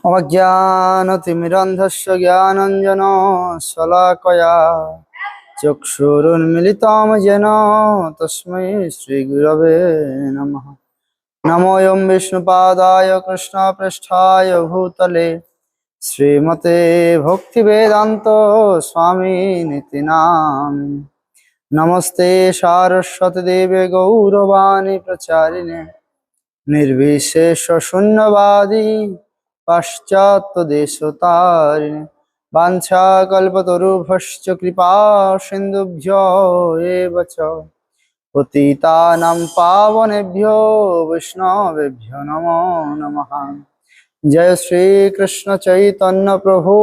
अज्ञानतिमिरन्धस्य ज्ञानाञ्जनशलाकया चक्षुरुन्मिलितं येन तस्मै श्रीगुरवे नमः। नमोऽयं विष्णुपादाय कृष्णपृष्ठाय भूतले श्रीमते भक्तिवेदान्त स्वामिनिति नामिने। नमस्ते सारस्वती देवे गौरवाणी प्रचारिणे निर्विशेष शून्यवादी पाश्चात्यदेशतारिणे। वाञ्छाकल्पतरुभ्यश्च कृपा सिन्धुभ्यो एव च पतितानां पावनेभ्यो वैष्णवेभ्यो नमो नमः। जय श्री कृष्ण चैतन्य प्रभु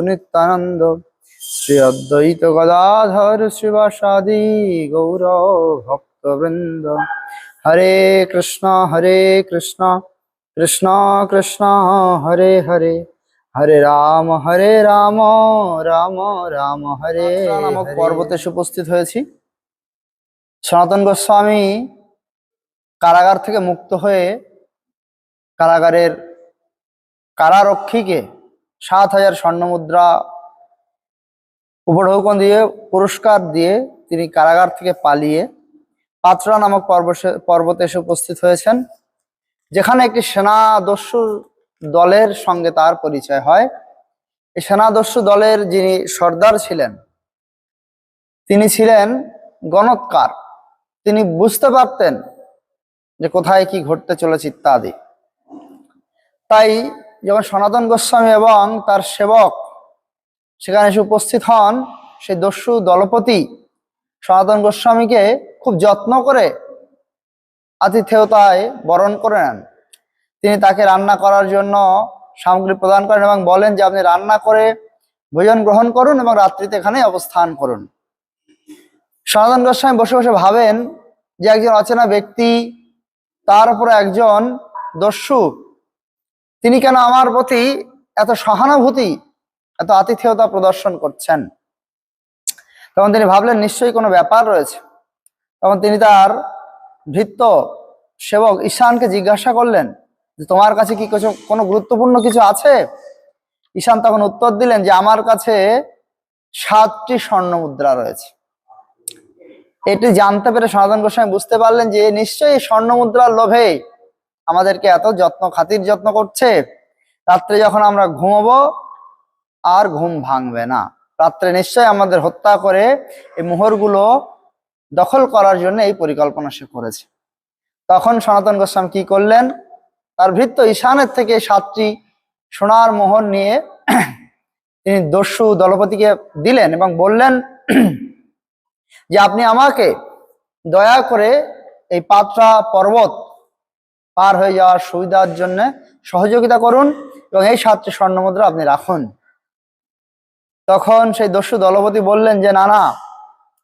नित्यानंद श्री अद्वैत गदाधर शिवासादि गौर भक्तवृंद। हरे कृष्णा कृष्ण कृष्ण हरे हरे, हरे राम राम राम हरे নামক পর্বতে উপস্থিত হয়েছি। সনাতন গোস্বামী কারাগার থেকে মুক্ত হয়ে কারাগারের কারারক্ষীকে ৭,০০০ স্বর্ণমুদ্রা উপঢৌকন দিয়ে পুরস্কার দিয়ে তিনি কারাগার থেকে পালিয়ে পাত্রা নামক পর্বতে এসে উপস্থিত হয়েছেন, যেখানে একটি সেনাদস্যু দলের সঙ্গে তার পরিচয় হয়। এই সেনাদস্যু দলের যিনি সর্দার ছিলেন তিনি ছিলেন গণৎকার। তিনি বুঝতে পারতেন যে কোথায় কি ঘটতে চলেছে ইত্যাদি। তাই যখন সনাতন গোস্বামী এবং তার সেবক সেখানে এসে উপস্থিত হন, সেই দস্যু দলপতি সনাতন গোস্বামীকে খুব যত্ন করে আতিথেয়তায় বরণ করে নেন। তিনি তাকে রান্না করার জন্য সামগ্রী প্রদান করেন এবং বলেন যে আপনি রান্না করে ভোজন গ্রহণ করুন এবং রাত্রিতে এখানে অবস্থান করুন। সনাতন গোস্বামী বসে বসে ভাবেন যে একজন অচেনা ব্যক্তি, তার উপরে একজন দস্যু, তিনি কেন আমার প্রতি এত সহানুভূতি, এত আতিথেয়তা প্রদর্শন করছেন। তখন তিনি ভাবলেন নিশ্চয়ই কোনো ব্যাপার রয়েছে। তখন তিনি তার ভৃত্য সেবক ঈশানকে জিজ্ঞাসা করলেন যে তোমার কাছে কি কোনো গুরুত্বপূর্ণ কিছু আছে? ঈশান তখন উত্তর দিলেন যে আমার কাছে ৭টি স্বর্ণমুদ্রা রয়েছে। এটি জানতে পেরে সনাতন গোস্বামী বুঝতে পারলেন যে নিশ্চয়ই স্বর্ণমুদ্রার লোভে আমাদেরকে এত খাতির যত্ন করছে। রাত্রে যখন আমরা ঘুমাবো আর ঘুম ভাঙবে না, রাত্রে নিশ্চয়ই আমাদের হত্যা করে এই মোহরগুলো দখল করার জন্য এই পরিকল্পনা সে করেছে। তখন সনাতন গোস্বামী কি করলেন, তার ভৃত্য ঈশানের থেকে ৭টি সোনার মোহর নিয়ে তিনি দস্যু দলপতিকে দিলেন এবং বললেন যে আপনি আমাকে দয়া করে এই পাত্রা পর্বত পার হয়ে যাওয়ার সুবিধার জন্য সহযোগিতা করুন এবং এই ৭টি স্বর্ণমুদ্রা আপনি রাখুন। তখন সেই দস্যু দলপতি বললেন যে না না,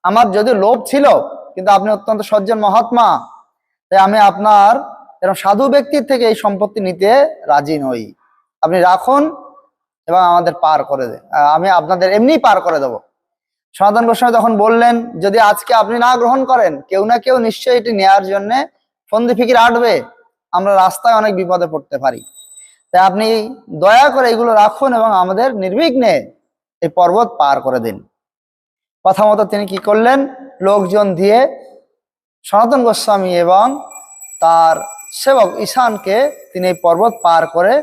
আমার যদি লোভ ছিল, কিন্তু আপনি অত্যন্ত সজ্জন মহাত্মা, তাই আমি আপনার এরকম সাধু ব্যক্তির থেকে এই সম্পত্তি নিতে রাজি নই। আপনি রাখুন এবং আমাদের পার করে দেন, আমি আপনাদের এমনি পার করে দেব। সনাতন গোস্বামী তখন বললেন যদি আজকে আপনি না গ্রহণ করেন, কেউ না কেউ নিশ্চয়ই এটি নেয়ার জন্য ফন্দি ফিকির আটবে, আমরা রাস্তায় অনেক বিপদে পড়তে পারি। তাই আপনি দয়া করে এগুলো রাখুন এবং আমাদের নির্বিঘ্নে এই পর্বত পার করে দিন। কথা মতো তিনি কি করলেন, লোকজন দিয়ে সনাতন গোস্বামী এবং তার সেবক ঈশানকে তিনি এই পর্বত পার করে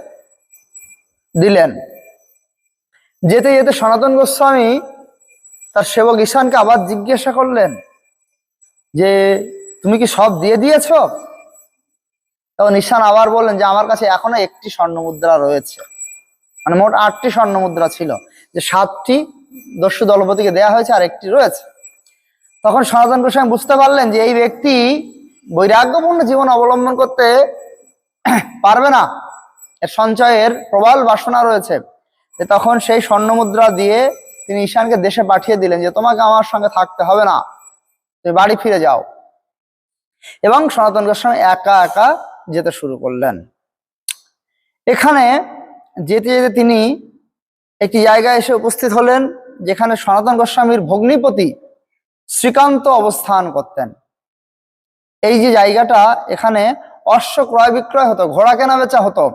দিলেন। যেতে যেতে সনাতন গোস্বামী তার সেবক ঈশানকে আবার জিজ্ঞাসা করলেন যে তুমি কি সব দিয়ে দিয়েছ? তখন ঈশান আবার বললেন যে আমার কাছে এখনো একটি স্বর্ণমুদ্রা রয়েছে। মানে মোট ৮টি স্বর্ণমুদ্রা ছিল, যে ৭টি দস্যু দলপতিকে দেয়া হয়েছে আর একটি রয়েছে। তখন সনাতন গোস্বামী বুঝতে পারলেন যে এই ব্যক্তি বৈরাগ্যপূর্ণ জীবন অবলম্বন করতে পারবে না, এর সঞ্চয়ের প্রবল বাসনা রয়েছে। তখন সেই স্বর্ণমুদ্রা দিয়ে তিনি ঈশানকে দেশে পাঠিয়ে দিলেন যে তোমাকে আমার সঙ্গে থাকতে হবে না, তুমি বাড়ি ফিরে যাও। এবং সনাতন গোস্বামী একা একা যেতে শুরু করলেন। এখানে যেতে যেতে তিনি একটি জায়গায় এসে উপস্থিত হলেন যেখানে সনাতন গোস্বামীর ভগ্নিপতি শ্রীকান্ত অবস্থান করতেন। এই যে জায়গাটা, এখানে অশ্ব ক্রয় বিক্রয় হতো, ঘোড়া কেনা বেচা হতো।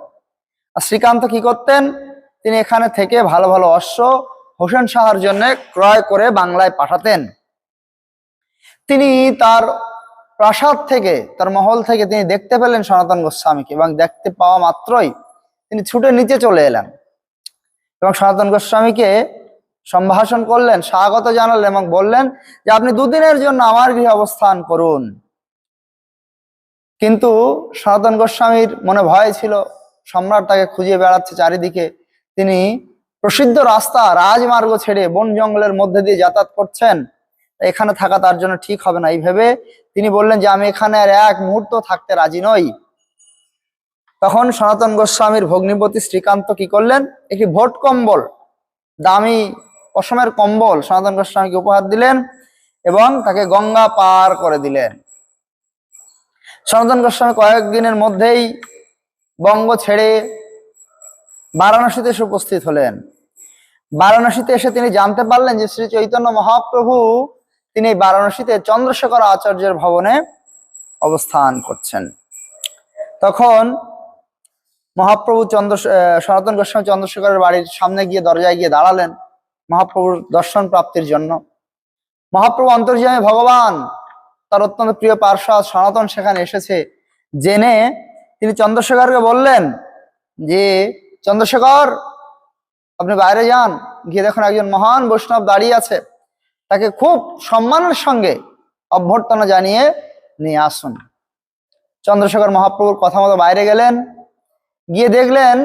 আর শ্রীকান্ত কি করতেন, তিনি এখানে থেকে ভালো ভালো অশ্ব হোসেন শাহর জন্য ক্রয় করে বাংলায় পাঠাতেন। তিনি তার প্রাসাদ থেকে, তার মহল থেকে তিনি দেখতে পেলেন সনাতন গোস্বামীকে, এবং দেখতে পাওয়া মাত্রই তিনি ছুটে নিচে চলে এলেন এবং সনাতন গোস্বামীকে সম্ভাষণ করলেন, স্বাগত জানালেন এবং বললেন যে আপনি দুদিনের জন্য আমার গৃহে অবস্থান করুন। কিন্তু সনাতন গোস্বামীর মনে ভয় ছিল, সম্রাট তাকে খুঁজে বেড়াচ্ছে চারিদিকে, তিনি প্রসিদ্ধ রাস্তা রাজমার্গ ছেড়ে বন জঙ্গলের মধ্যে দিয়ে যাতায়াত করছেন, এখানে থাকা তার জন্য ঠিক হবে না। এই ভেবে তিনি বললেন যে আমি এখানে আর এক মুহূর্ত থাকতে রাজি নই। তখন সনাতন গোস্বামীর ভগ্নিপতি শ্রীকান্ত কি করলেন, একটি ভোট কম্বল, দামি পশমের কম্বল সনাতন গোস্বামীকে উপহার দিলেন এবং তাকে গঙ্গা পার করে দিলেন। সনাতন গোস্বামী কয়েকদিনের মধ্যেই বঙ্গ ছেড়ে বারাণসীতে এসে উপস্থিত হলেন। বারাণসীতে এসে তিনি জানতে পারলেন যে শ্রী চৈতন্য মহাপ্রভু তিনি বারাণসীতে চন্দ্রশেখর আচার্যের ভবনে অবস্থান করছেন। তখন মহাপ্রভু সনাতন গোস্বামী চন্দ্রশেখরের বাড়ির সামনে গিয়ে দরজায় গিয়ে দাঁড়ালেন মহাপ্রভুর দর্শন প্রাপ্তির জন্য। মহাপ্রভু অন্তর্যামী ভগবান, তার অত্যন্ত প্রিয় পার্ষদ সনাতন সেখানে এসেছে জেনে তিনি চন্দ্রশেখরকে বললেন যে চন্দ্রশেখর, আপনি বাইরে যান, গিয়ে দেখুন একজন মহান বৈষ্ণব দাঁড়িয়ে আছে, তাকে খুব সম্মানের সঙ্গে অভ্যর্থনা জানিয়ে নিয়ে আসুন। চন্দ্রশেখর মহাপ্রভুর কথা মতো বাইরে গেলেন, গিয়ে দেখলেন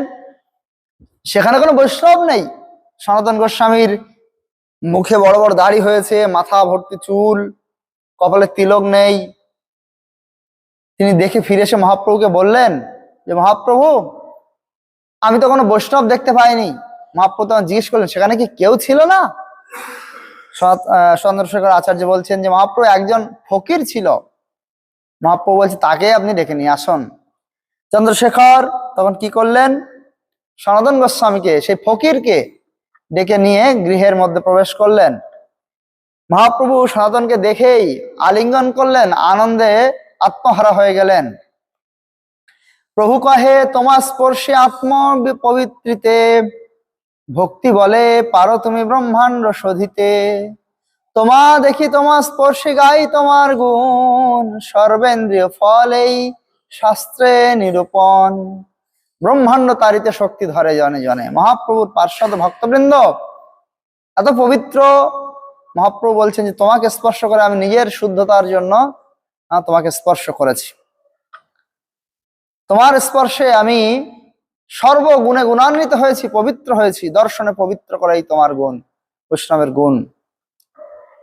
সেখানে কোনো বৈষ্ণব নেই। সনাতন গোস্বামীর মুখে বড় বড় দাড়ি হয়েছে, মাথা ভর্তি চুল, কপালে তিলক নেই। তিনি দেখে ফিরে এসে মহাপ্রভুকে বললেন যে মহাপ্রভু, আমি তো কোনো বৈষ্ণব দেখতে পাইনি। মহাপ্রভু তখন জিজ্ঞেস করলেন সেখানে কি কেউ ছিল না? চন্দ্রশেখর আচার্য বলছেন যে মহাপ্রভু একজন ফকির ছিল। মহাপ্রভু বলছে তাকে আপনি ডেকে নিয়ে আসুন। চন্দ্রশেখর তখন কি করলেন, সনাতন গোস্বামীকে, সেই ফকিরকে ডেকে নিয়ে গৃহের মধ্যে প্রবেশ করলেন। মহাপ্রভু সনাতনকে দেখেই আলিঙ্গন করলেন, আনন্দে আত্মহারা হয়ে গেলেন। প্রভু কহে তোমার স্পর্শে আত্ম পবিত্রিতে, ভক্তি বলে পারো তুমি ব্রহ্মাণ্ড শোধিতে। তোমা দেখি তোমার স্পর্শে গাই তোমার গুণ, সর্বেন্দ্রিয় ফল এই শাস্ত্রে নিরূপণ। ব্রহ্মাণ্ড তারিতে শক্তি ধরে জনে জনে। মহাপ্রভুর পার্শ্বদ ভক্তবৃন্দ এত পবিত্র, মহাপ্রভু বলছেন যে তোমাকে স্পর্শ করে আমি নিজের শুদ্ধতার জন্য তোমাকে স্পর্শ করেছি। তোমার স্পর্শে আমি সর্বগুণে গুণান্বিত হয়েছি, পবিত্র হয়েছি। দর্শনে পবিত্র করাই তোমার গুণ, বৈষ্ণবের গুণ।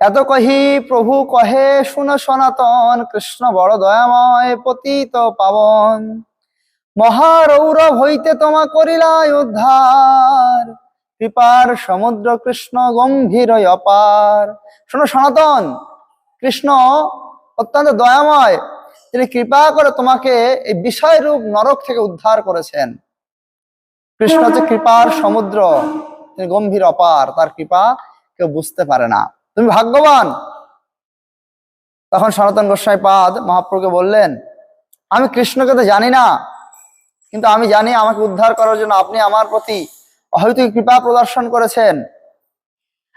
এত কহি প্রভু কহে শুনো সনাতন, কৃষ্ণ বড় দয়াময় পতিত পাবন। মহারৌরব হইতে তোমা করিলাই উদ্ধার, কৃপার সমুদ্র কৃষ্ণ গম্ভীর অপার। শোনো সনাতন, কৃষ্ণ অত্যন্ত দয়াময়, তিনি কৃপা করে তোমাকে এই বিষয় রূপ নরক থেকে উদ্ধার করেছেন। কৃষ্ণ হচ্ছে কৃপার সমুদ্র, তিনি গম্ভীর অপার, তার কৃপা কেউ বুঝতে পারে না, তুমি ভাগ্যবান। তখন সনাতন গোস্বামী পাদ মহাপ্রভুকে বললেন আমি কৃষ্ণকে তো জানি না, কিন্তু আমি জানি আমাকে উদ্ধার করার জন্য আপনি আমার প্রতি অহৈতুক কৃপা প্রদর্শন করেছেন।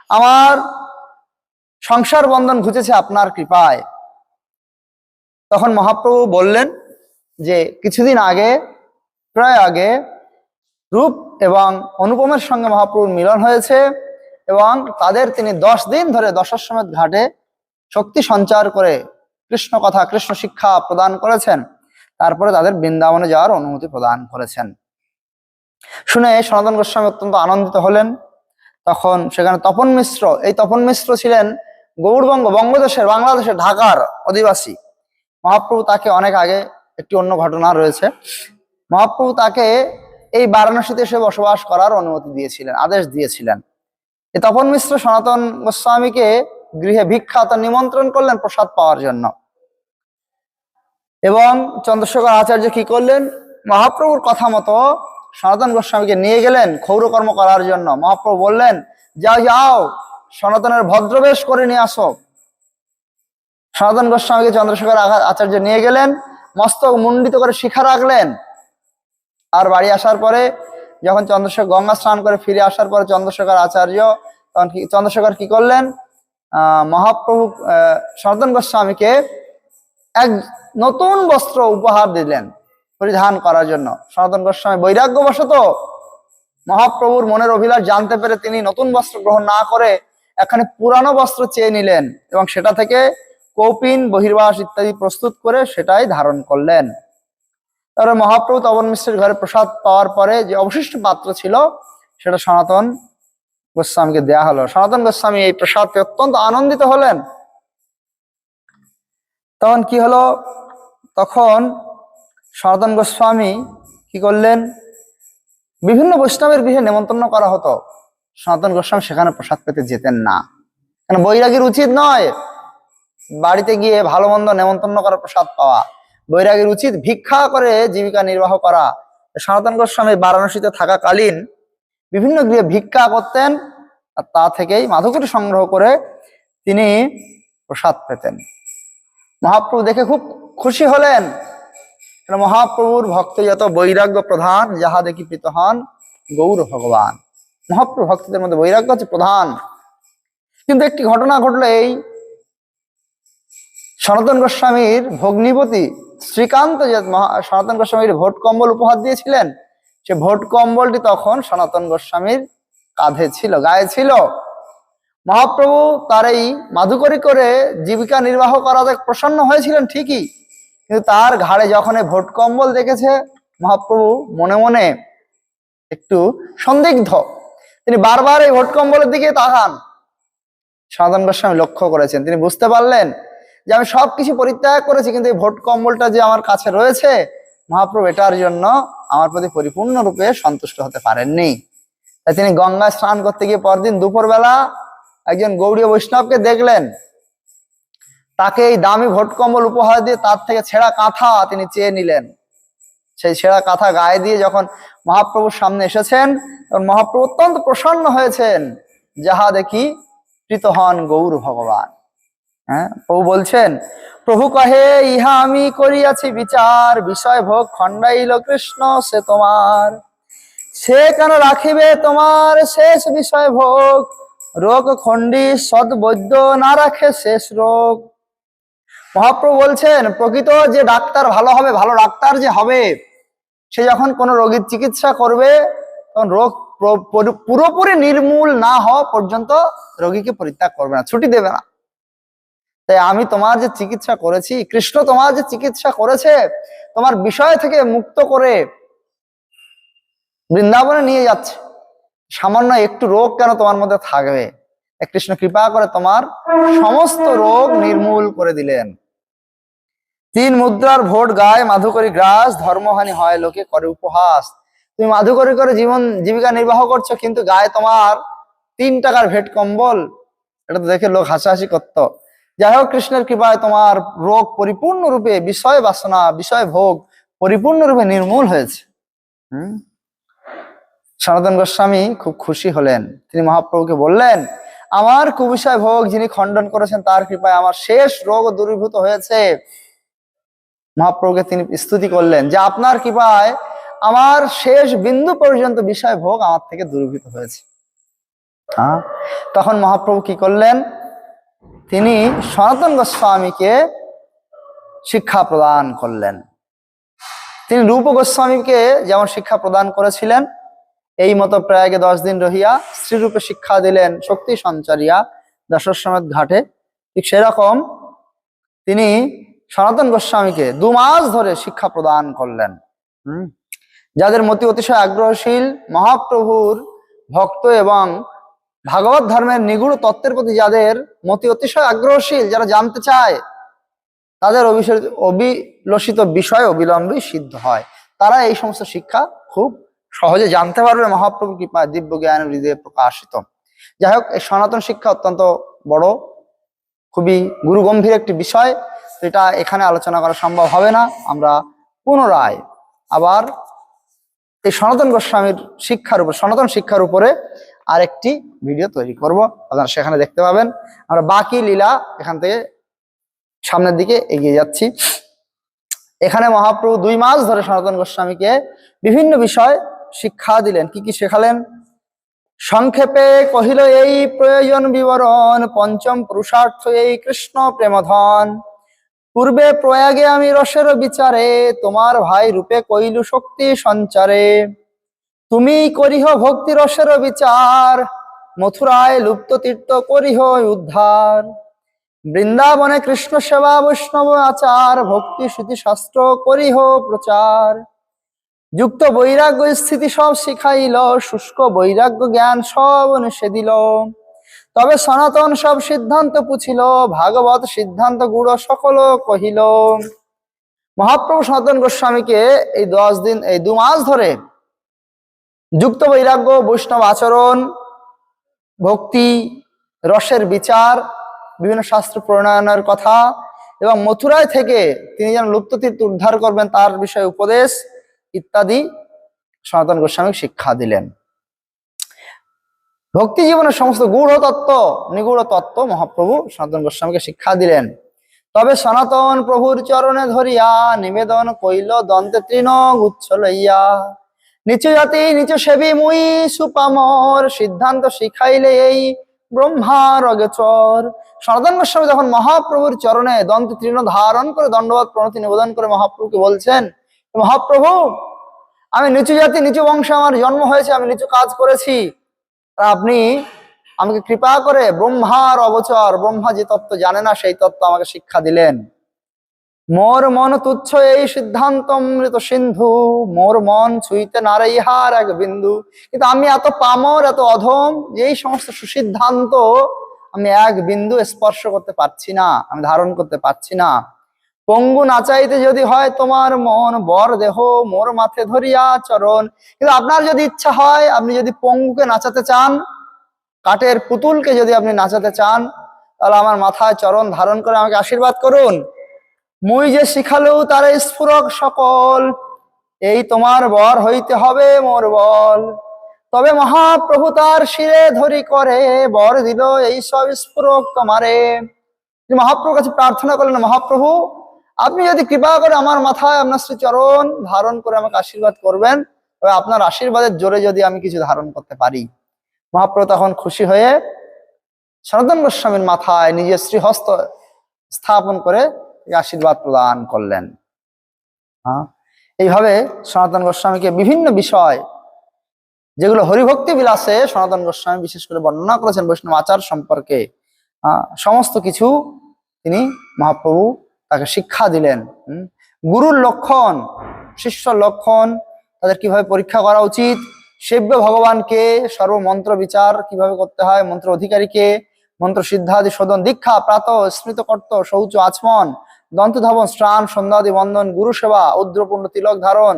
আমার সংসার বন্ধন ঘুচেছে আপনার কৃপায়। তখন মহাপ্রভু বললেন যে কিছুদিন আগে, প্রায় আগে, রূপ এবং অনুপমের সঙ্গে মহাপ্রভুর মিলন হয়েছে এবং তাদের তিনি 10 দিন ধরে দশাশ্বমেধ ঘাটে শক্তি সঞ্চার করে কৃষ্ণ কথা, কৃষ্ণ শিক্ষা প্রদান করেছেন। তারপরে তাদের বৃন্দাবনে যাওয়ার অনুমতি প্রদান করেছেন। শুনে সনাতন গোস্বামী অত্যন্ত আনন্দিত হলেন। তখন সেখানে তপন মিশ্র, এই তপন মিশ্র ছিলেন গৌড়বঙ্গ, বঙ্গদেশের, বাংলাদেশের ঢাকার অধিবাসী। মহাপ্রভু তাকে অনেক আগে, একটি অন্য ঘটনা রয়েছে, মহাপ্রভু তাকে এই বারাণসীতে এসে বসবাস করার অনুমতি দিয়েছিলেন, আদেশ দিয়েছিলেন। এই তপন মিশ্র সনাতন গোস্বামীকে গৃহে ভিক্ষা নিমন্ত্রণ করলেন প্রসাদ পাওয়ার জন্য। এবং চন্দ্রশেখর আচার্য কি করলেন, মহাপ্রভুর কথা মতো সনাতন গোস্বামীকে নিয়ে গেলেন ক্ষৌরকর্ম করার জন্য। মহাপ্রভু বললেন যাও যাও, সনাতনের ভদ্রবেশ করে নিয়ে আসো। সনাতন গোস্বামীকে চন্দ্রশেখর আচার্য নিয়ে গেলেন, মস্তক মুন্ডিত করে শিখা রাখলেন আর বাড়ি আসার পরে যখন চন্দ্রশেখর গঙ্গা স্নান করে ফিরে আসার পরে চন্দ্রশেখর আচার্য তখন চন্দ্রশেখর কি করলেন, মহাপ্রভু সনাতন গোস্বামীকে এক নতুন বস্ত্র উপহার দিলেন পরিধান করার জন্য। সনাতন গোস্বামী বৈরাগ্যবশত মহাপ্রভুর মনের অভিলাষ জানতে পেরে তিনি নতুন বস্ত্র গ্রহণ না করে এখানে পুরানো বস্ত্র চেয়ে নিলেন এবং সেটা থেকে কৌপিন, বহির্বাস ইত্যাদি প্রস্তুত করে সেটাই ধারণ করলেন। তারপরে মহাপ্রভু তপন মিশ্রের ঘরে প্রসাদ পাওয়ার পরে যে অবশিষ্ট পাত্র ছিল সেটা সনাতন গোস্বামীকে দেয়া হলো। সনাতন গোস্বামী এই প্রসাদ পেয়ে অত্যন্ত আনন্দিত হলেন। তখন কি হলো, তখন সনাতন গোস্বামী কি করলেন, বিভিন্ন বৈষ্ণবের গৃহে নেমন্তন্ন করা হতো, সনাতন গোস্বামী সেখানে প্রসাদ পেতে যেতেন না। কেন, বৈরাগীর উচিত নয় বাড়িতে গিয়ে ভালো মন্দ নেমন্তন্ন করা প্রসাদ পাওয়া, বৈরাগীর উচিত ভিক্ষা করে জীবিকা নির্বাহ করা। সনাতন গোস্বামী বারাণসীতে থাকাকালীন বিভিন্ন গৃহে ভিক্ষা করতেন আর তা থেকেই মাধুকরী সংগ্রহ করে তিনি প্রসাদ পেতেন। মহাপ্রভু দেখে খুব খুশি হলেন। মহাপ্রভুর ভক্ত যত বৈরাগ্য প্রধান, যাহা দেখি প্রীত হন গৌর ভগবান। মহাপ্রভু ভক্তদের মধ্যে বৈরাগ্য হচ্ছে প্রধান। কিন্তু একটি ঘটনা ঘটলো, এই সনাতন গোস্বামীর ভগ্নিপতি শ্রীকান্ত যে সনাতন গোস্বামীর ভোট কম্বল উপহার দিয়েছিলেন, সে ভোট কম্বলটি তখন সনাতন গোস্বামীর কাঁধে ছিল, গায়ে ছিল। মহাপ্রভু তার এই মাধুকরী করে জীবিকা নির্বাহ করাতে প্রসন্ন হয়েছিলেন ঠিকই, কিন্তু তার ঘাড়ে যখন এই ভোট কম্বল দেখেছে মহাপ্রভু মনে মনে একটু সন্দিগ্ধ। তিনি বারবার এই ভোট কম্বলের দিকে তাকান। সনাতন গোস্বামী লক্ষ্য করেছেন, তিনি বুঝতে পারলেন যে আমি সবকিছু পরিত্যাগ করেছি, কিন্তু এই ভোট কম্বলটা যে আমার কাছে রয়েছে, মহাপ্রভু এটার জন্য আমার প্রতি পরিপূর্ণরূপে সন্তুষ্ট হতে পারেননি। তাই তিনি গঙ্গায় স্নান করতে গিয়ে পরদিন দুপুরবেলা একজন গৌড়ীয় বৈষ্ণবকে দেখলেন, তাকে এই দামি ভোট কম্বল উপহার দিয়ে তার থেকে ছেঁড়া কাঁথা তিনি চেয়ে নিলেন। সেই ছেঁড়া কাঁথা গায়ে দিয়ে যখন মহাপ্রভুর সামনে এসেছেন, তখন মহাপ্রভু অত্যন্ত প্রসন্ন হয়েছেন, যাহা দেখি প্রীত হন গৌর ভগবান। হ্যাঁ, প্রভু বলছেন, প্রভু কহে ইহা আমি করিয়াছি বিচার, বিষয় ভোগ খণ্ডাইল কৃষ্ণ সে তোমার, সে কেন রাখিবে তোমার শেষ বিষয় ভোগ, রোগ খণ্ডী সদ বৈদ্য না রাখে শেষ রোগ। মহাপ্রভু বলছেন, প্রকৃত যে ডাক্তার ভালো হবে, ভালো ডাক্তার যে হবে, সে যখন কোনো রোগীর চিকিৎসা করবে তখন রোগ পুরোপুরি নির্মূল না হওয়া পর্যন্ত রোগীকে পরিত্যাগ করবে না, ছুটি দেবে না। তাই আমি তোমার যে চিকিৎসা করেছি, কৃষ্ণ তোমার যে চিকিৎসা করেছে, তোমার বিষয় থেকে মুক্ত করে বৃন্দাবনে নিয়ে যাচ্ছে, সামান্য একটু রোগ কেন তোমার মধ্যে থাকবে, কৃষ্ণ কৃপা করে তোমার সমস্ত রোগ নির্মূল করে দিলেন। 3 মুদ্রার ভোট গায়ে মাধুকরী গ্রাস, ধর্মহানি হয় লোকে করে উপহাস। তুমি মাধুকরী করে জীবিকা নির্বাহ করছো, কিন্তু গায়ে তোমার 3 টাকার ভেট কম্বল, এটা তো দেখে লোক হাসাহাসি করত। যাই হোক, কৃষ্ণের কৃপায় তোমার রোগ পরিপূর্ণরূপে, বিষয় বাসনা, বিষয় ভোগ পরিপূর্ণরূপে নির্মূল হয়েছে। সনাতন গোস্বামী খুব খুশি হলেন। তিনি মহাপ্রভুকে বললেন, আমার কুবিষয় ভোগ যিনি খণ্ডন করেছেন, তার কৃপায় আমার শেষ রোগ দূরীভূত হয়েছে। মহাপ্রভুকে তিনি স্তুতি করলেন যে আপনার কৃপায় আমার শেষ বিন্দু পর্যন্ত বিষয় ভোগ আমার থেকে দূরীভূত হয়েছে। তখন মহাপ্রভু কি করলেন, তিনি সনাতন গোস্বামীকে শিক্ষা প্রদান করলেন। তিনি রূপ গোস্বামীকে যেমন শিক্ষা প্রদান করেছিলেন, এই মতো প্রয়াগে 10 দিন রহিয়া শ্রীরূপে শিক্ষা দিলেন শক্তি সঞ্চারিয়া দশাশ্বমেধ ঘাটে, ঠিক সেরকম তিনি সনাতন গোস্বামীকে 2 মাস ধরে শিক্ষা প্রদান করলেন। যাদের মতি অতিশয় আগ্রহশীল, মহাপ্রভুর ভক্ত এবং ভাগবত ধর্মের নিগুড় তত্ত্বের প্রতি যাদের মতি অতিশয় আগ্রহশীল, যারা জানতে চায়, তাদের অবিলসিত বিষয় অবিলম্বে সিদ্ধ হয়। তারা এই সমস্ত শিক্ষা খুব সহজে জানতে পারবে মহাপ্রভুর কৃপায়, দিব্য জ্ঞান হৃদয়ে প্রকাশিত। যাই হোক, এই সনাতন শিক্ষা অত্যন্ত বড়, খুবই গুরুগম্ভীর একটি বিষয়, এটা এখানে আলোচনা করা সম্ভব হবে না। আমরা পুনরায় আবার এই সনাতন গোস্বামীর শিক্ষার উপর, সনাতন শিক্ষার উপরে আরেকটি ভিডিও তৈরি করব, আপনারা সেখানে দেখতে পাবেন। আমরা বাকি লীলা এখান থেকে সামনের দিকে এগিয়ে যাচ্ছি। এখানে মহাপ্রভু 2 মাস ধরে সনাতন গোস্বামীকে বিভিন্ন বিষয় শিক্ষা দিলেন। কি কি শেখালেন? সংক্ষেপে কহিল এই প্রয়োজন বিবরণ, পঞ্চম পুরুষার্থ এই কৃষ্ণ প্রেমধন। পূর্বে প্রয়াগে আমি রসের বিচারে, তোমার ভাই রূপে কইলু শক্তি সঞ্চারে। তুমি করিহ ভক্তি রসের বিচার, মথুরায় লুপ্ত তীর্থ করিহ উদ্ধার। বৃন্দাবনে কৃষ্ণ সেবা বৈষ্ণব আচার, ভক্তি শ্রুতি শাস্ত্র করিহ প্রচার। যুক্ত বৈরাগ্য স্থিতি সব শিখাইল, শুষ্ক বৈরাগ্য জ্ঞান সব নিষেধিল। তবে সনাতন সব সিদ্ধান্ত পুছিল, ভাগবত সিদ্ধান্ত গুড় সকল কহিল। মহাপ্রভু সনাতন গোস্বামীকে এই 10 দিন, এই 2 মাস ধরে যুক্ত বৈরাগ্য, বৈষ্ণব আচরণ, ভক্তি রসের বিচার, বিভিন্ন শাস্ত্র প্রণয়নের কথা এবং মথুরায় থেকে তিনি যেন লুপ্ত তীর্থ উদ্ধার করবেন তার বিষয়ে উপদেশ ইত্যাদি সনাতন গোস্বামী শিক্ষা দিলেন। ভক্তি জীবনের সমস্ত গূঢ় তত্ত্ব, নিগূঢ় তত্ত্ব মহাপ্রভু সনাতন গোস্বামীকে শিক্ষা দিলেন। তবে সনাতন প্রভুর চরণে ধরিয়া, নিবেদন কইল দন্তে তৃণ গুচ্ছ লইয়া। নিচু জাতি নিচু সেবী মুই সুপামর, সিদ্ধান্ত শিখাইলে এই ব্রহ্মার অগোচর। সনাতন গোস্বামী যখন মহাপ্রভুর চরণে দন্ত তৃণ ধারণ করে দণ্ডবত প্রণতি নিবেদন করে মহাপ্রভুকে বলছেন, মহাপ্রভু আমি নিচু জাতি নিচু বংশে আমার জন্ম হয়েছে, আমি নিচু কাজ করেছি, আপনি আমাকে কৃপা করে ব্রহ্মার অগোচর, ব্রহ্মা যে তত্ত্ব জানে না সেই তত্ত্ব আমাকে শিক্ষা দিলেন। মোর মন তুচ্ছ এই সিদ্ধান্ত অমৃত সিন্ধু, মোর মন ছুঁইতে নারে ইহার এক বিন্দু। কিন্তু আমি এত পামর, এত অধম, এই সমস্ত সুসিদ্ধান্ত আমি এক বিন্দু স্পর্শ করতে পারছি না, আমি ধারণ করতে পারছি না। পঙ্গু নাচাইতে যদি হয় তোমার মন, বর দেহ মোর মাথে ধরিয়া চরণ। কিন্তু আপনার যদি ইচ্ছা হয়, আপনি যদি পঙ্গুকে নাচাতে চান, কাঠের পুতুলকে যদি আপনি নাচাতে চান, তাহলে আমার মাথায় চরণ ধারণ করে আমাকে আশীর্বাদ করুন। মুই যে শিখালু তার স্ফুরক সকল, এই তোমার বর হইতে হবে মোর বল। তবে মহাপ্রভু তার শিরে ধরি করে, বর দিল এই সব স্ফুরক তোমারে। মহাপ্রভুর কাছে প্রার্থনা করলেন, মহাপ্রভু আপনি যদি কৃপা করে আমার মাথায় আপনার শ্রী চরণ ধারণ করে আমাকে আশীর্বাদ করবেন, তবে আপনার আশীর্বাদের জোরে যদি আমি কিছু ধারণ করতে পারি। মহাপ্রভু তখন খুশি হয়ে সনাতন গোস্বামীর মাথায় নিজের শ্রীহস্ত স্থাপন করে আশীর্বাদ প্রদান করলেন। এইভাবে সনাতন গোস্বামীকে বিভিন্ন বিষয়, যেগুলো হরিভক্তি বিলাসে সনাতন গোস্বামী বিশেষ করে বর্ণনা করেছেন বৈষ্ণব আচার সম্পর্কে, সমস্ত কিছু তিনি মহাপ্রভু তাকে শিক্ষা দিলেন। গুরুর লক্ষণ, শিষ্যর লক্ষণ, তাদের কিভাবে পরীক্ষা করা উচিত, সেব্য ভগবানকে সর্বমন্ত্র বিচার কিভাবে করতে হয়, মন্ত্র অধিকারীকে মন্ত্র সিদ্ধাদি শোধন দীক্ষা প্রাত স্মৃতকর্ত শৌচ আচমন দন্ত ধাবন স্নান সন্ধ্যাদি বন্ধন গুরু সেবা উদ্রপূর্ণ তিলক ধারণ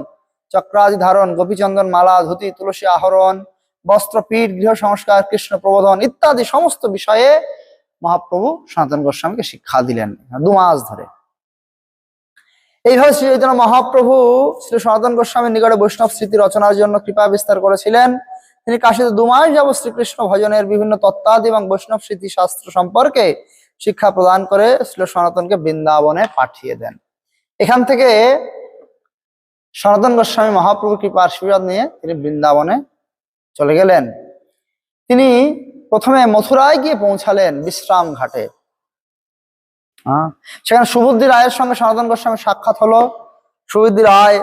চক্রাদি ধারণ গোপীচন্দন মালা ধুতি তুলসী আহরণ বস্ত্র পীঠ গৃহ সংস্কার কৃষ্ণ প্রবোধন ইত্যাদি সমস্ত বিষয়ে মহাপ্রভু সনাতন গোস্বামীকে শিক্ষা দিলেন 2 মাস ধরে। এইভাবে শ্রী চৈতন্য মহাপ্রভু শ্রী সনাতন গোস্বামীর নিকটে বৈষ্ণব স্মৃতি রচনার জন্য কৃপা বিস্তার করেছিলেন। তিনি কাশীতে 2 মাস যাবৎ শ্রীকৃষ্ণ ভজনের বিভিন্ন তত্ত্বাদি এবং বৈষ্ণব স্মৃতি শাস্ত্র সম্পর্কে শিক্ষা প্রদান করে শ্রী সনাতনকে বৃন্দাবনে পাঠিয়ে দেন। এখান থেকে সনাতন গোস্বামী মহাপ্রভুর কৃপার আশীর্বাদ নিয়ে তিনি বৃন্দাবনে চলে গেলেন। তিনি প্রথমে মথুরায় গিয়ে পৌঁছালেন বিশ্রাম ঘাটে। সেখানে সুবুদ্ধি রায়ের সঙ্গে সনাতন গোস্বামীর সাক্ষাৎ হলো। সুবুদ্ধি রায়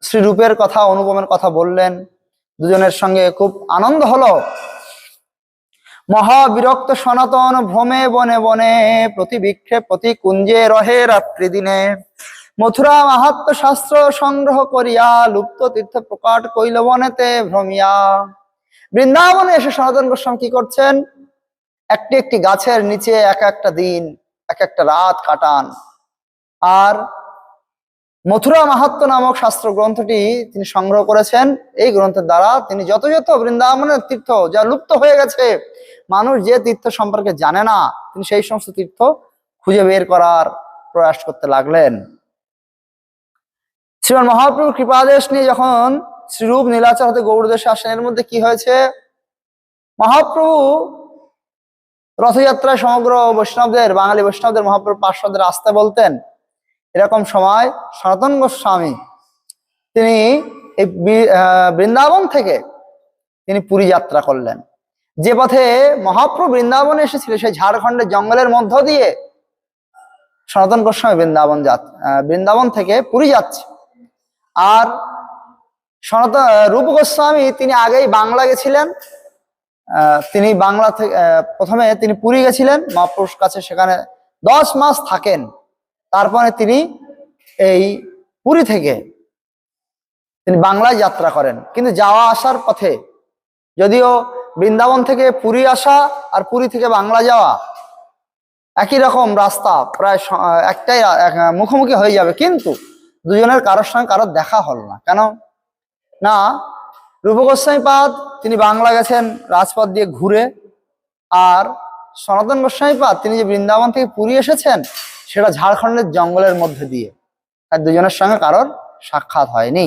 শ্রীরূপের কথা, অনুপমের কথা বললেন। দুজনের সঙ্গে খুব আনন্দ হলো। মহাবিরক্ত সনাতন ভ্রমে বনে বনে প্রতি বিক্ষেপ প্রতি কুঞ্জে রহে রাত্রি দিনে মথুরা মাহাত্ম্য শাস্ত্র সংগ্রহ করিয়া লুপ্ত তীর্থ প্রকাট কইল বনেতে ভ্রমিয়া। বৃন্দাবনে এসে সনাতন গোস্বামী কি করছেন? একটি একটি গাছের নিচে এক একটা দিন, এক একটা রাত কাটান। আর মথুরা মাহাত্ম্য নামক শাস্ত্র গ্রন্থটি তিনি সংগ্রহ করেছেন। এই গ্রন্থের দ্বারা তিনি যত যত বৃন্দাবনের তীর্থ যা লুপ্ত হয়ে গেছে, মানুষ যে তীর্থ সম্পর্কে জানে না, তিনি সেই সমস্ত তীর্থ খুঁজে বের করার প্রয়াস করতে লাগলেন। শ্রীমান মহাপ্রভুর কৃপাদেশ নিয়ে যখন শ্রীরূপ নীলাচল হতে গৌড়দেশে আসেন, এর মধ্যে কি হয়েছে? মহাপ্রভু রথযাত্রায় সমগ্র বৈষ্ণবদের, বাঙালি বৈষ্ণবদের মহাপ্রভু পার্শ্বদের আসতে বলতেন, এরকম সময় সনাতন গোস্বামী তিনি এই বৃন্দাবন থেকে তিনি পুরী যাত্রা করলেন। যে পথে মহাপ্রভু বৃন্দাবনে এসেছিল সেই ঝাড়খণ্ডের জঙ্গলের মধ্য দিয়ে সনাতন গোস্বামী বৃন্দাবন থেকে পুরী যাচ্ছে। আর সনাতন রূপ গোস্বামী তিনি আগেই বাংলা গেছিলেন। তিনি বাংলা থেকে প্রথমে তিনি পুরী গেছিলেন মহাপুরুষ কাছে, সেখানে 10 মাস থাকেন। তারপরে তিনি এই পুরী থেকে তিনি বাংলায় যাত্রা করেন। কিন্তু যাওয়া আসার পথে, যদিও বৃন্দাবন থেকে পুরী আসা আর পুরী থেকে বাংলা যাওয়া একই রকম রাস্তা, প্রায় একটাই মুখোমুখি হয়ে যাবে, কিন্তু দুজনের কারোর সঙ্গে কারোর দেখা হল না। কেন না, রূপ গোস্বামী পাদ তিনি বাংলা গেছেন রাজপথ দিয়ে ঘুরে, আর সনাতন গোস্বামী পাদ তিনি যে বৃন্দাবন থেকে পুরী এসেছেন সেটা ঝাড়খণ্ডের জঙ্গলের মধ্যে দিয়ে, আর দুজনের সঙ্গে কারোর সাক্ষাৎ হয়নি।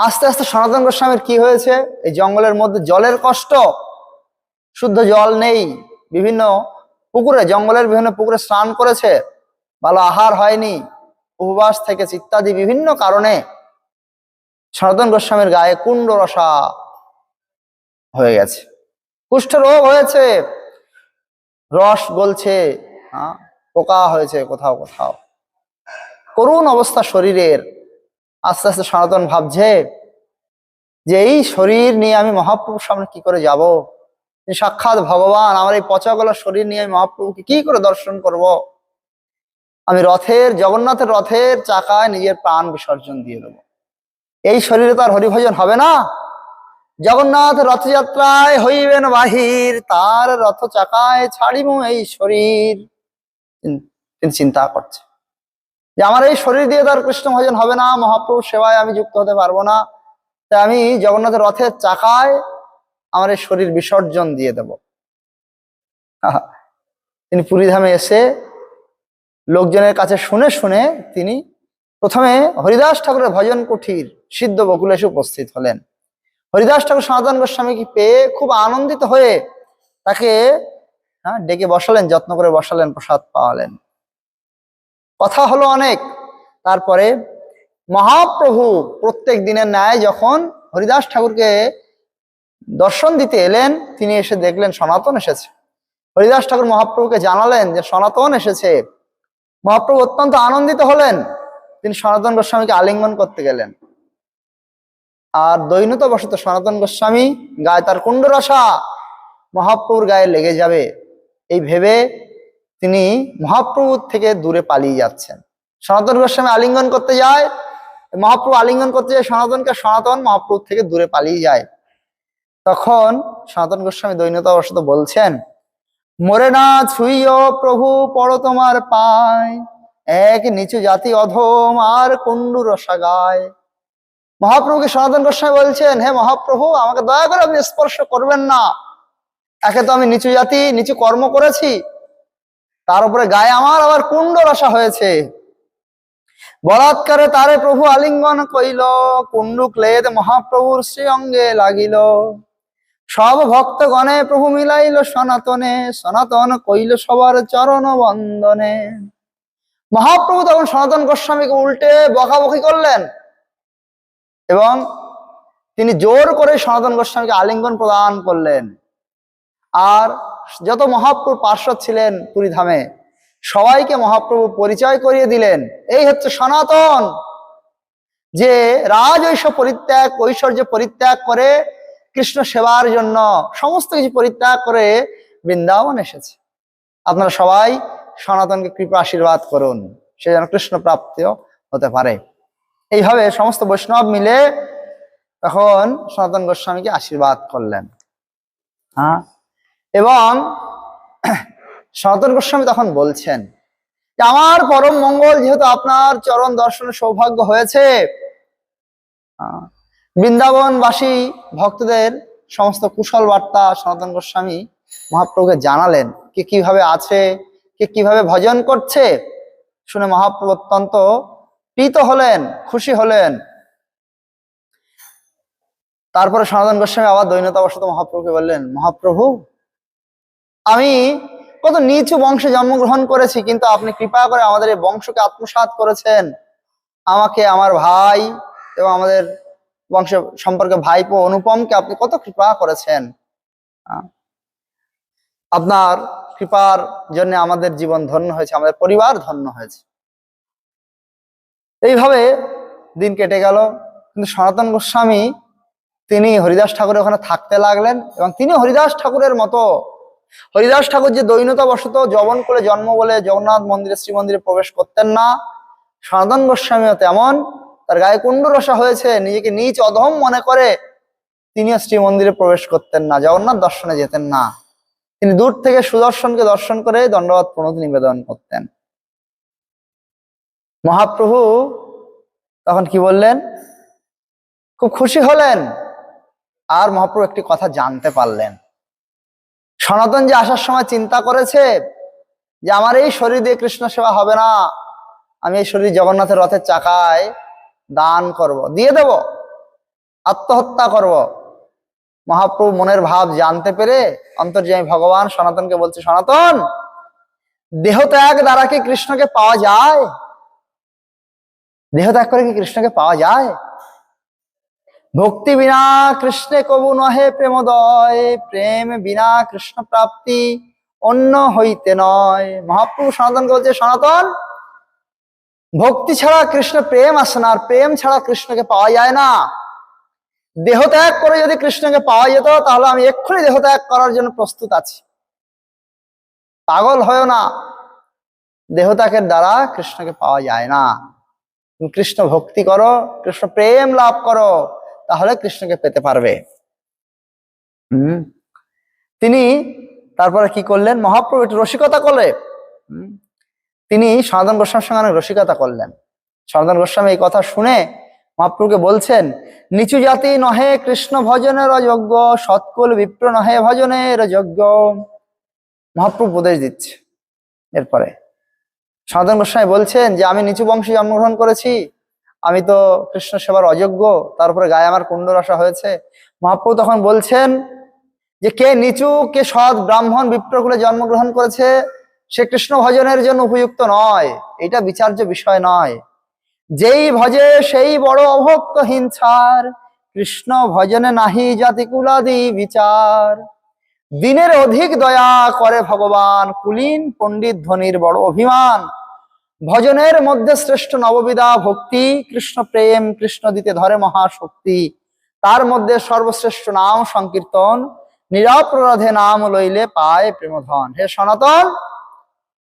আস্তে আস্তে সনাতন গোস্বামীর কি হয়েছে, এই জঙ্গলের মধ্যে জলের কষ্ট, শুদ্ধ জল নেই, বিভিন্ন পুকুরে, জঙ্গলের বিভিন্ন পুকুরে স্নান করেছে, ভালো আহার হয়নি, উপবাস থেকেছে ইত্যাদি বিভিন্ন কারণে সনাতন গোস্বামীর গায়ে কুণ্ড রসা হয়ে গেছে, কুষ্ঠ রোগ হয়েছে, রস গলছে, পোকা হয়েছে কোথাও কোথাও, করুণ অবস্থা শরীরের। আস্তে আস্তে সনাতন ভাবছে যে এই শরীর নিয়ে আমি মহাপ্রভুর সামনে কি করে যাব, সাক্ষাৎ ভগবান, আমার এই পচাগলা শরীর নিয়ে আমি মহাপ্রভুকে কি করে দর্শন করব, আমি জগন্নাথের রথের চাকায় নিজের প্রাণ বিসর্জন দিয়ে দেবো, এই শরীরে তো আর হরিভজন হবে না। জগন্নাথ রথযাত্রায় হইবেন বাহির, তার রথ চাকায় ছাড়িব এই শরীর। তিনি চিন্তা করছে যে আমার এই শরীর দিয়ে তার কৃষ্ণ ভজন হবে না, মহাপ্রভুর সেবায় আমি যুক্ত হতে পারবো না, তাই আমি জগন্নাথের রথের চাকায় আমার এই শরীর বিসর্জন দিয়ে দেব। তিনি পুরীধামে এসে লোকজনের কাছে শুনে শুনে তিনি প্রথমে হরিদাস ঠাকুরের ভজন কুঠির সিদ্ধ বকুলে এসে উপস্থিত হলেন। হরিদাস ঠাকুর সনাতন গোস্বামীকে পেয়ে খুব আনন্দিত হয়ে তাকে ডেকে বসালেন, যত্ন করে বসালেন, প্রসাদ পাওয়ালেন, কথা হলো অনেক। তারপরে মহাপ্রভু প্রত্যেক দিনের ন্যায় যখন হরিদাস ঠাকুরকে দর্শন দিতে এলেন, তিনি এসে দেখলেন সনাতন এসেছে। হরিদাস ঠাকুর মহাপ্রভুকে জানালেন যে সনাতন এসেছে। মহাপ্রভু অত্যন্ত আনন্দিত হলেন, তিনি সনাতন গোস্বামীকে আলিঙ্গন করতে গেলেন। আর দৈন্যতাবশত সনাতন গোস্বামী গায়ে তার কুণ্ডরসা মহাপ্রভুর গায়ে লেগে যাবে এই ভেবে তিনি মহাপ্রভুর থেকে দূরে পালিয়ে যাচ্ছেন। সনাতন গোস্বামী আলিঙ্গন করতে যায়, মহাপ্রভু আলিঙ্গন করতে যায় সনাতনকে, সনাতন মহাপ্রভুর থেকে দূরে পালিয়ে যায়। তখন সনাতন গোস্বামী দৈন্যতাবশত বলছেন, মোরে না ছুইও প্রভু পড় তোমার পায়, এক নিচু জাতি অধম আর কুণ্ডু রসা গায়। মহাপ্রভুকে সনাতন গোস্বামী বলছেন, হে মহাপ্রভু, আমাকে দয়া করে আপনি স্পর্শ করবেন না, একে তো আমি নিচু জাতি, নিচু কর্ম করেছি, তার উপরে গায়ে আমার আবার কুণ্ড রসা হয়েছে। বলাৎকারে তারে প্রভু আলিঙ্গন কইল, কুণ্ডু ক্লেদ মহাপ্রভুর শ্রী অঙ্গে লাগিল। সব ভক্ত গণে প্রভু মিলাইল সনাতনে, সনাতন কইল সবার চরণ বন্দনে। মহাপ্রভু তখন সনাতন গোস্বামীকে উল্টে বকাবকি করলেন এবং তিনি জোর করে সনাতন গোস্বামীকে আলিঙ্গন প্রদান করলেন। আর যত মহাপ্রভু পার্শ্বদ ছিলেন পুরী ধামে সবাইকে মহাপ্রভু পরিচয় করিয়ে দিলেন, এই হচ্ছে সনাতন, যে রাজ ঐশ্বর্য পরিত্যাগ করে কৃষ্ণ সেবার জন্য সমস্ত কিছু পরিত্যাগ করে বৃন্দাবন এসেছে। আপনারা সবাই সনাতনকে কৃপা আশীর্বাদ করুন, সে যেন কৃষ্ণ প্রাপ্ত হতে পারে। এইভাবে সমস্ত বৈষ্ণব মিলে তখন সনাতন গোস্বামীকে আশীর্বাদ করলেন। এবং সনাতন গোস্বামী তখন বলছেন যে আমার পরম মঙ্গল, যেহেতু আপনার চরণ দর্শনের সৌভাগ্য হয়েছে, বৃন্দাবনবাসী ভক্তদের সমস্ত কুশল বার্তা সনাতন গোস্বামী মহাপ্রভুকে জানালেন, কে কিভাবে আছে, কে কিভাবে ভজন করছে। শুনে মহাপ্রভু অত্যন্ত প্রীত হলেন, খুশি হলেন। তারপরে সনাতন গোস্বামী আবার দৈন্যতাবশত মহাপ্রভুকে বললেন, মহাপ্রভু, আমি কত নিচু বংশে জন্মগ্রহণ করেছি, কিন্তু আপনি কৃপা করে আমাদের এই বংশকে আত্মসাৎ করেছেন। আমাকে, আমার ভাই এবং আমাদের বংশ সম্পর্কে ভাইপো অনুপমকে আপনি কত কৃপা করেছেন। আপনার কৃপার জন্য আমাদের জীবন ধন্য হয়েছে, আমাদের পরিবার ধন্য হয়েছে। এইভাবে দিন কেটে গেল। কিন্তু সনাতন গোস্বামী তিনি হরিদাস ঠাকুরের ওখানে থাকতে লাগলেন, এবং তিনি হরিদাস ঠাকুরের মতো, হরিদাস ঠাকুর যে দৈন্যতা বশত যবন করে জন্ম বলে জগন্নাথ মন্দিরে শ্রীমন্দিরে প্রবেশ করতেন না, সনাতন গোস্বামীও তেমন। তার গায়ে কুণ্ডরসা হয়েছে, নিজেকে নীচ অধম মনে করে তিনিও শ্রীমন্দিরে প্রবেশ করতেন না, জগন্নাথ দর্শনে যেতেন না। তিনি দূর থেকে সুদর্শনকে দর্শন করে দণ্ডবত প্রণতি নিবেদন করতেন। মহাপ্রভু তখন কি বললেন? খুব খুশি হলেন। আর মহাপ্রভু একটি কথা জানতে পারলেন, সনাতন যে আসার সময় চিন্তা করেছে যে আমার এই শরীর দিয়ে কৃষ্ণ সেবা হবে না, আমি এই শরীর জগন্নাথের রথের চাকায় দান করব, দিয়ে দেব, আত্মহত্যা করব। মহাপ্রভু মনের ভাব জানতে পেরে অন্তর্যামী ভগবান সনাতনকে বলছে, সনাতন, দেহ ত্যাগ দ্বারা কি কৃষ্ণকে পাওয়া যায়? দেহ ত্যাগ করে কি কৃষ্ণকে পাওয়া যায়? ভক্তি বিনা কৃষ্ণে কবু নহে প্রেমোদয়, প্রেম বিনা কৃষ্ণ প্রাপ্তি অন্য হইতে নয়। মহাপ্রভু সনাতনকে বলছে, সনাতন, ভক্তি ছাড়া কৃষ্ণ প্রেম আসে না, আর প্রেম ছাড়া কৃষ্ণকে পাওয়া যায় না। দেহ ত্যাগ করে যদি কৃষ্ণকে পাওয়া যেত, তাহলে আমি এক্ষুনি দেহ ত্যাগ করার জন্য প্রস্তুত আছি। পাগল হয়েও না, দেহ ত্যাগের দ্বারা কৃষ্ণকে পাওয়া যায় না। তুমি কৃষ্ণ ভক্তি করো, কৃষ্ণ প্রেম লাভ করো, তাহলে কৃষ্ণকে পেতে পারবে। তিনি তারপরে কি করলেন? মহাপ্রভু একটু রসিকতা করলে তিনি সনাতন গোস্বামীর সঙ্গে অনেক রসিকতা করলেন। সনাতন গোস্বামী এই কথা শুনে মহাপ্রভুকে বলছেন, নিচু জাতি নহে কৃষ্ণ ভজনের যোগ্য, সৎকুল বিপ্র নহে ভজনের যোগ্য। মহাপ্রভু উপদেশ দিচ্ছে। এরপরে সনাতন গোস্বামী বলছেন যে আমি নিচু বংশে জন্মগ্রহণ করেছি, আমি তো কৃষ্ণ সেবার অযোগ্য, তারপরে গায়ে আমার কুণ্ডরসা হয়েছে। মহাপ্রভু তখন বলছেন যে কে নিচু, কে সৎ ব্রাহ্মণ বিপ্রকুলে জন্মগ্রহণ করেছে, সে কৃষ্ণ ভজনের জন্য উপযুক্ত নয়, এটা বিচার্য বিষয় নয়। যেই ভজে সেই বড় অভক্ত হিংসার, কৃষ্ণ ভজনে নাহি জাতি কুলাদি বিচার। দিনের অধিক দয়া করে ভগবান, কুলীন পণ্ডিত ধনির বড় অভিমান। ভজনের মধ্যে শ্রেষ্ঠ নববিধা ভক্তি, কৃষ্ণ প্রেম কৃষ্ণ দিতে ধরে মহাশক্তি। তার মধ্যে সর্বশ্রেষ্ঠ নাম সংকীর্তন, নিরপরাধে নাম লইলে পায় প্রেমধন। হে সনাতন,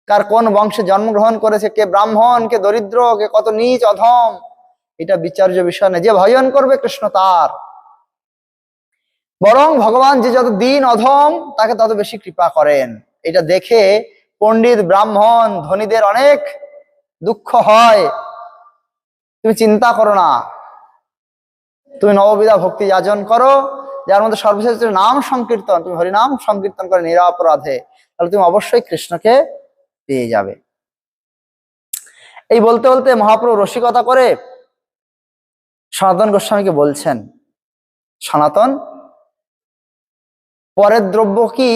কার কোন বংশে জন্মগ্রহণ করেছে, কে ব্রাহ্মণ, কে দরিদ্র, কে কত নীচ অধম, এটা বিচার্য বিষয় না। যে ভজন করবে কৃষ্ণ তার, বরং ভগবান যে যত দিন অধম তাকে তত বেশি কৃপা করেন। এটা দেখে পণ্ডিত ব্রাহ্মণ ধনীদের অনেক দুঃখ হয়। তুমি চিন্তা করো না, তুমি নববিধা ভক্তি যাজন করো, যার মধ্যে সর্বশ্রেষ্ঠ নাম সংকীর্তন, তুমি হরিনাম সংকীর্তন করে নিরপরাধে, তাহলে তুমি অবশ্যই কৃষ্ণকে পেয়ে যাবে। এই বলতে বলতে মহাপ্রভু রসিকতা করে সনাতন গোস্বামীকে বলছেন, সনাতন, পরের দ্রব্য কি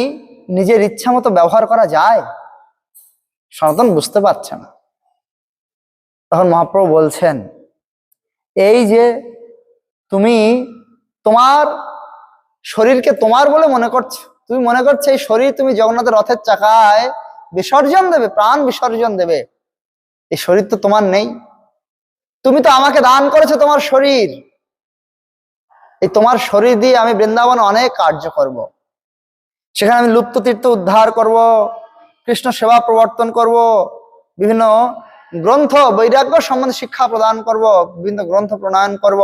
নিজের ইচ্ছা মতো ব্যবহার করা যায়? সনাতন বুঝতে পারছে না। তখন মহাপ্রভু বলছেন, এই যে তুমি তোমার শরীরকে তোমার বলে মনে করছো, তুমি মনে করছো এই শরীর তুমি জগন্নাথের রথের চাকায় বিসর্জন দেবে, প্রাণ বিসর্জন দেবে। এই শরীর তো তোমার নেই, তুমি তো আমাকে দান করেছো তোমার শরীর। এই তোমার শরীর দিয়ে আমি বৃন্দাবনে অনেক কার্য করব। সেখানে আমি লুপ্ত তীর্থ উদ্ধার করব, কৃষ্ণ সেবা প্রবর্তন করব, বিভিন্ন গ্রন্থ বৈরাগ্য সম্বন্ধে শিক্ষা প্রদান করব, বিভিন্ন গ্রন্থ প্রণয়ন করব।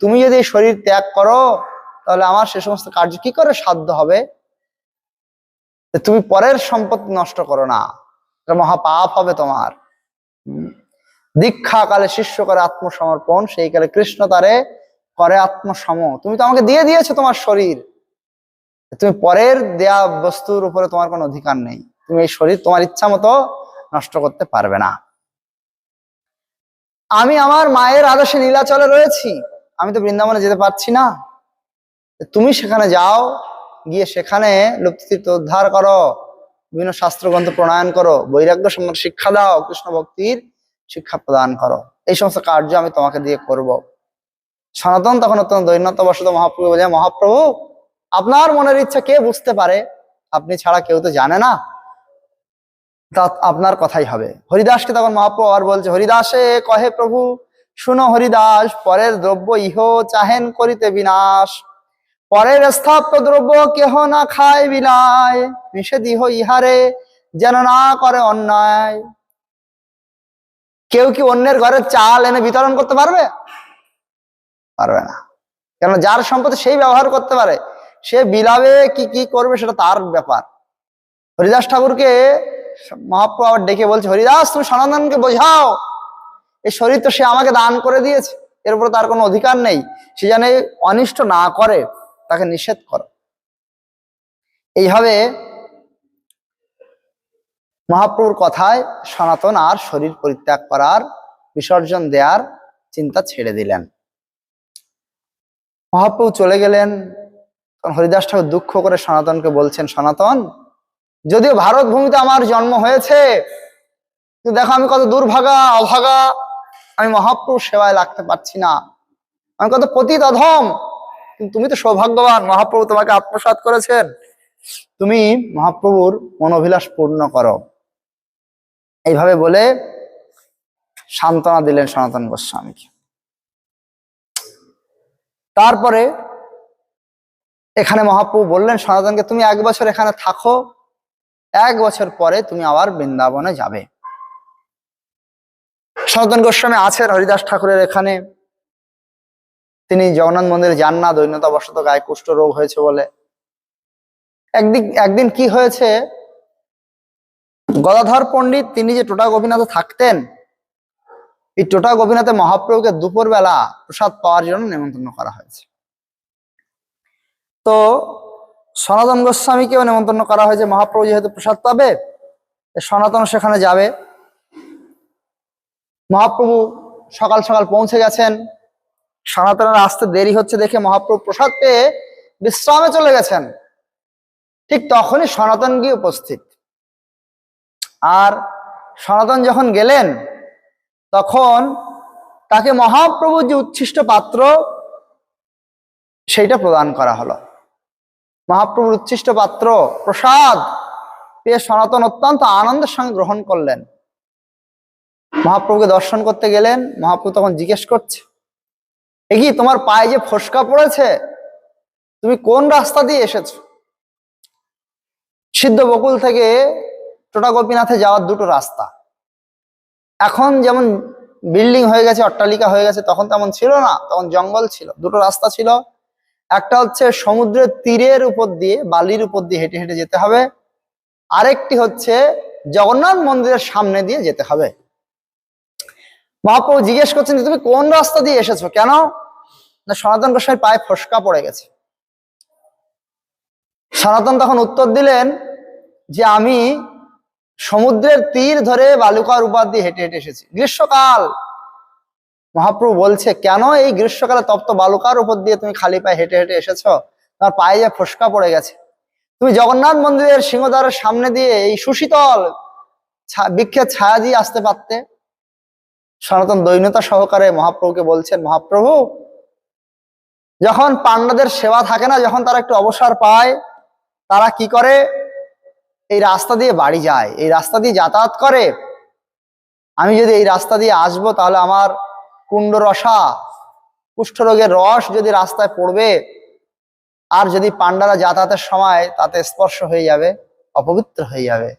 তুমি যদি এই শরীর ত্যাগ করো, তাহলে আমার সে সমস্ত কার্য কি করে সাধ্য হবে? তুমি পরের সম্পত্তি নষ্ট করো না, এটা মহাপাপ হবে তোমার। দীক্ষা কালে শিষ্য করে আত্মসমর্পণ, সেই কালে কৃষ্ণ তারে করে আত্মসম। তুমি তো আমাকে দিয়ে দিয়েছো তোমার শরীর, তুমি পরের দেয়া বস্তুর উপরে তোমার কোনো অধিকার নেই। তুমি এই শরীর তোমার ইচ্ছা মতো নষ্ট করতে পারবে না। আমি আমার মায়ের আদেশে নীলাচলে রয়েছি, আমি তো বৃন্দাবনে যেতে পারছি না। তুমি সেখানে যাও, গিয়ে সেখানে লুপ্ততীর্থ উদ্ধার করো, বিভিন্ন শাস্ত্রগ্রন্থ প্রণয়ন করো, বৈরাগ্য সম্বন্ধে শিক্ষা দাও, কৃষ্ণ ভক্তির শিক্ষা প্রদান করো, এই সমস্ত কার্য আমি তোমাকে দিয়ে করব। সনাতন তখন অত্যন্ত দৈন্যতাবশত মহাপ্রভু বলে, মহাপ্রভু আপনার মনের ইচ্ছা কে বুঝতে পারে, আপনি ছাড়া কেউ তো জানে না, তা আপনার কথাই হবে। হরিদাসকে তখন মহাপ্রভু আর বলছে, হরিদাসে কহে প্রভু শুনো হরিদাস, পরের দ্রব্য ইহ চাহেন করিতে বিনাশ, পরের স্থাপ্য দ্রব্য কেহ না খায় বিলায়, নিষেধ ইহ ইহারে যেন না করে অন্যায়। কেউ কি অন্যের ঘরে চাল এনে বিতরণ করতে পারবে? পারবে না। কেন, যার সম্পত্তি সেই ব্যবহার করতে পারে, সে বিলাবে কি কি করবে সেটা তার ব্যাপার। হরিদাস ঠাকুরকে মহাপ্রভু আবার ডেকে বলছে, হরিদাস তুমি সনাতনকে বোঝাও, এই শরীর তো সে আমাকে দান করে দিয়েছে, এর উপরে তার কোনো অধিকার নেই, সে যেন অনিষ্ট না করে, তাকে নিষেধ করো। এইভাবে মহাপ্রভুর কথায় সনাতন আর শরীর পরিত্যাগ করার, বিসর্জন দেওয়ার চিন্তা ছেড়ে দিলেন। মহাপ্রভু চলে গেলেন। তখন হরিদাস ঠাকুর দুঃখ করে সনাতনকে বলছেন, সনাতন যদিও ভারত ভূমিতে আমার জন্ম হয়েছে, কিন্তু দেখো আমি কত দুর্ভাগা অভাগা, আমি মহাপ্রভুর সেবায় লাগতে পারছি না, আমি কত পতিত অধম, কিন্তু তুমি তো সৌভাগ্যবান, মহাপ্রভু তোমাকে আত্মসাৎ করেছেন, তুমি মহাপ্রভুর মনোভিলাষ পূর্ণ করো। এইভাবে বলে সান্ত্বনা দিলেন সনাতন গোস্বামীকে। তারপরে এখানে মহাপ্রভু বললেন সনাতনকে, তুমি 1 বছর এখানে থাকো, 1 বছর পরে তুমি আবার বৃন্দাবনে যাবে। সনাতন গোস্বামী আছেন হরিদাস ঠাকুরের এখানে, তিনি জগন্নাথ মন্দিরে যান না, দৈন্যতাবশত গায়ে কুষ্ঠ রোগ হয়েছে বলে। একদিন কি হয়েছে, গদাধর পণ্ডিত তিনি যে টোটা গোপীনাথে থাকতেন, এই টোটা গোপীনাথে মহাপ্রভুকে দুপুরবেলা প্রসাদ পাওয়ার জন্য নিমন্ত্রণ করা হয়েছে। তো সনাতন গোস্বামীকেও নিমন্ত্রণ করা হয়েছে, মহাপ্রভু যেহেতু প্রসাদ পাবে, সনাতন সেখানে যাবে। মহাপ্রভু সকাল সকাল পৌঁছে গেছেন, সনাতনের আসতে দেরি হচ্ছে দেখে মহাপ্রভু প্রসাদ পেয়ে বিশ্রামে চলে গেছেন। ঠিক তখনই সনাতন গিয়ে উপস্থিত। আর সনাতন যখন গেলেন, তখন তাকে মহাপ্রভুর যে উচ্ছিষ্ট পাত্র সেইটা প্রদান করা হলো। মহাপ্রভুর উচ্ছিষ্ট পাত্র প্রসাদ পেয়ে সনাতন অত্যন্ত আনন্দের সঙ্গে গ্রহণ করলেন। মহাপ্রভুকে দর্শন করতে গেলেন, মহাপ্রভু তখন জিজ্ঞেস করছে, এ কি তোমার পায়ে যে ফোসকা পড়েছে, তুমি কোন রাস্তা দিয়ে এসেছো? সিদ্ধ বকুল থেকে টোটা গোপীনাথে যাওয়ার 2টো রাস্তা। এখন যেমন বিল্ডিং হয়ে গেছে, অট্টালিকা হয়ে গেছে, তখন তেমন ছিল না, তখন জঙ্গল ছিল। 2টো রাস্তা ছিল, একটা হচ্ছে সমুদ্রের তীরের উপর দিয়ে, বালির উপর দিয়ে হেঁটে হেঁটে যেতে হবে, আরেকটি হচ্ছে জগন্নাথ মন্দিরের সামনে দিয়ে যেতে হবে। মহাপ্রভু জিজ্ঞেস করছেন, তুমি কোন রাস্তা দিয়ে এসেছো? কেন না, সনাতন গোস্বামীর পায়ে ফোসকা পড়ে গেছে। সনাতন তখন উত্তর দিলেন যে আমি সমুদ্রের তীর ধরে বালুকার উপর দিয়ে হেঁটে হেঁটে এসেছি, গ্রীষ্মকাল। মহাপ্রভু বলছে, কেন এই গ্রীষ্মকালে তপ্ত বালুকার উপর দিয়ে তুমি খালি পায়ে হেঁটে হেঁটে এসেছো? তোমার পায়ে যে ফোসকা পড়ে গেছে, তুমি জগন্নাথ মন্দিরের সিংহদ্বারের সামনে দিয়ে এই সুশীতল বৃক্ষের ছায়া দিয়ে আসতে পারতে। সনাতন দৈন্যতা সহকারে মহাপ্রভুকে বলছেন, মহাপ্রভু যখন পান্ডাদের সেবা থাকে না, যখন তারা একটু অবসর পায়, তারা কি করে, এই রাস্তা দিয়ে বাড়ি যায়, এই রাস্তা দিয়ে যাতায়াত করে। আমি যদি এই রাস্তা দিয়ে আসবো, তাহলে আমার কুণ্ড রসা, কুষ্ঠরোগের রস যদি রাস্তায় পড়বে, আর যদি পান্ডারা যাতায়াতের সময় তাতে স্পর্শ হয়ে যাবে, অপবিত্র হয়ে যাবে,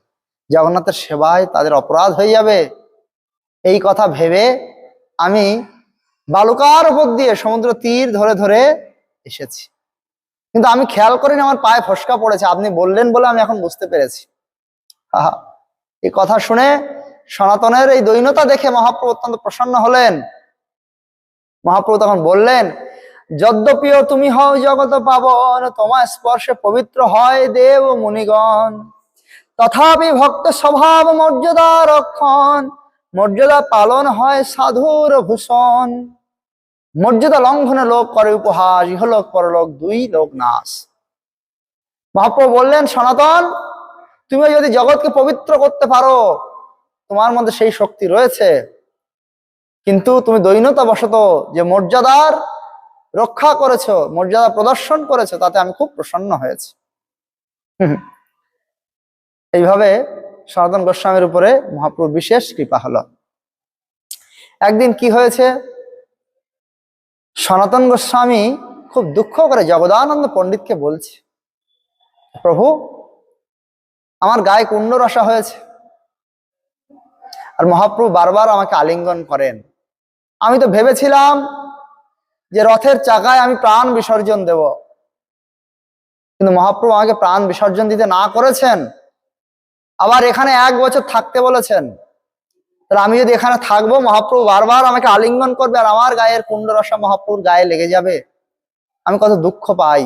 জগন্নাথের সেবায় তাদের অপরাধ হয়ে যাবে। এই কথা ভেবে আমি বালুকার উপর দিয়ে সমুদ্র তীর ধরে ধরে এসেছি, কিন্তু আমি খেয়াল করিনি আমার পায়ে ফোসকা পড়েছে, আপনি বললেন বলে আমি এখন বুঝতে পেরেছি। এই কথা শুনে সনাতনের এই দৈন্যতা দেখে মহাপ্রভু অত্যন্ত প্রসন্ন হলেন। মহাপ্রভু তখন বললেন, যদ্যপিও তুমি হও জগত পাবন, তোমার স্পর্শে পবিত্র হয় দেব মুনিগণ, তথাপি ভক্ত স্বভাব মর্যাদা রক্ষণ, মর্যাদা পালন হয় সাধুর ভূষণ, মর্যাদা লঙ্ঘনে লোক করে উপহাস, ইহলোক পরলোক 2 লোক নাশ। মহাপ্রভু বললেন, সনাতন তুমি যদি জগৎকে পবিত্র করতে পারো, তোমার মধ্যে সেই শক্তি রয়েছে, কিন্তু তুমি দৈন্যতা বশত যে মর্যাদার রক্ষা করেছো, মর্যাদা প্রদর্শন করেছো, তাতে আমি খুব প্রসন্ন হয়েছি। এইভাবে সনাতন গোস্বামীর উপরে মহাপ্রভুর বিশেষ কৃপা হলো। একদিন কি হয়েছে, সনাতন গোস্বামী খুব দুঃখ করে জগদানন্দ পণ্ডিতকে বলছে, প্রভু আমার গায়ে কুণ্ড রসা হয়েছে, আর মহাপ্রভু বারবার আমাকে আলিঙ্গন করেন। আমি তো ভেবেছিলাম যে রথের চাকায় আমি প্রাণ বিসর্জন দেব, কিন্তু মহাপ্রভু আমাকে প্রাণ বিসর্জন দিতে না করেছেন, আবার এখানে 1 বছর থাকতে বলেছেন। তাহলে আমি যদি এখানে থাকবো, মহাপ্রভু বারবার আমাকে আলিঙ্গন করবে, আর আমার গায়ের কুণ্ড রসা মহাপ্রভুর গায়ে লেগে যাবে। আমি কত দুঃখ পাই,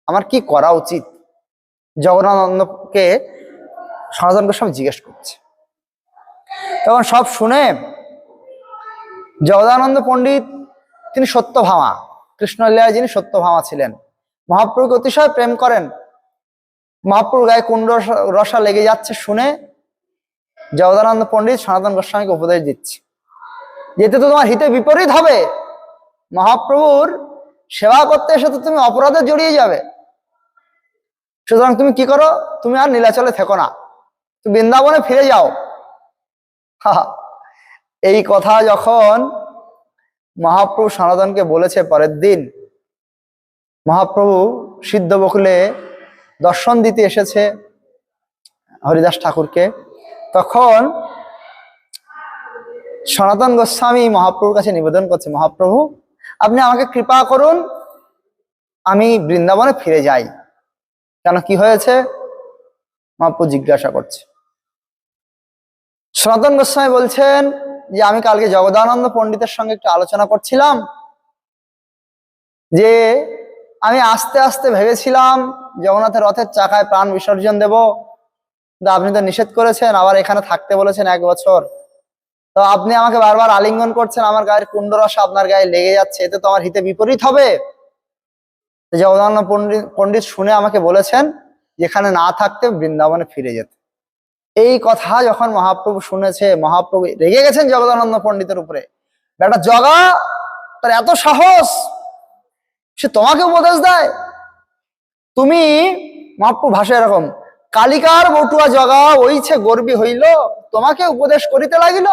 আমার কি করা উচিত? জগদানন্দকে সনাতন গোস্বামী জিজ্ঞেস করছে। তখন সব শুনে জগদানন্দ পণ্ডিত, তিনি সত্যভামা, কৃষ্ণলীলায় যিনি সত্যভামা ছিলেন, মহাপ্রভুকে অতিশয় প্রেম করেন। মহাপ্রভুর গায়ে কুণ্ড রসা লেগে যাচ্ছে শুনে জগদানন্দ পণ্ডিত সনাতন গোস্বামীকে উপদেশ দিচ্ছে, যেতে তো তোমার হিতে বিপরীত হবে, মহাপ্রভুর সেবা করতে এসে তো তুমি অপরাধে জড়িয়ে যাবে। সুতরাং তুমি কি করো, তুমি আর নীলাচলে থেকো না, তুমি বৃন্দাবনে ফিরে যাও। এই কথা যখন মহাপ্রভু সনাতনকে বলেছে, পরের দিন মহাপ্রভু সিদ্ধ বকুলে দর্শন দিতে এসেছে হরিদাস ঠাকুরকে। তখন সনাতন গোস্বামী মহাপ্রভুর কাছে নিবেদন করছে, মহাপ্রভু আপনি আমাকে কৃপা করুন, আমি বৃন্দাবনে ফিরে যাই। কেন, কি হয়েছে? মহাপ্রভু জিজ্ঞাসা করছে। সনাতন গোস্বামী বলছেন যে আমি কালকে জগদানন্দ পণ্ডিতের সঙ্গে একটু আলোচনা করছিলাম, যে আমি আস্তে আস্তে ভেবেছিলাম জগন্নাথের রথের চাকায় প্রাণ বিসর্জন দেব, কিন্তু আপনি তো নিষেধ করেছেন, আবার এখানে থাকতে বলেছেন 1 বছর। তো আপনি আমাকে বারবার আলিঙ্গন করছেন, আমার গায়ের কুণ্ডরসা আপনার গায়ে লেগে যাচ্ছে, এতে তো আমার হিতে বিপরীত হবে। জগদানন্দ পণ্ডিত শুনে আমাকে বলেছেন যেখানে না থাকতে বৃন্দাবনে ফিরে যেতে। এই কথা যখন মহাপ্রভু শুনেছে, মহাপ্রভু রেগে গেছেন জগদানন্দ পণ্ডিতের উপরে। বেটা জগা, তার এত সাহস, সে তোমাকে উপদেশ দেয়। তুমি, মহাপ্রভু ভাষা এরকম, কালিকার বটুয়া জগা ওইছে গর্বী হইল, তোমাকে উপদেশ করিতে লাগিল।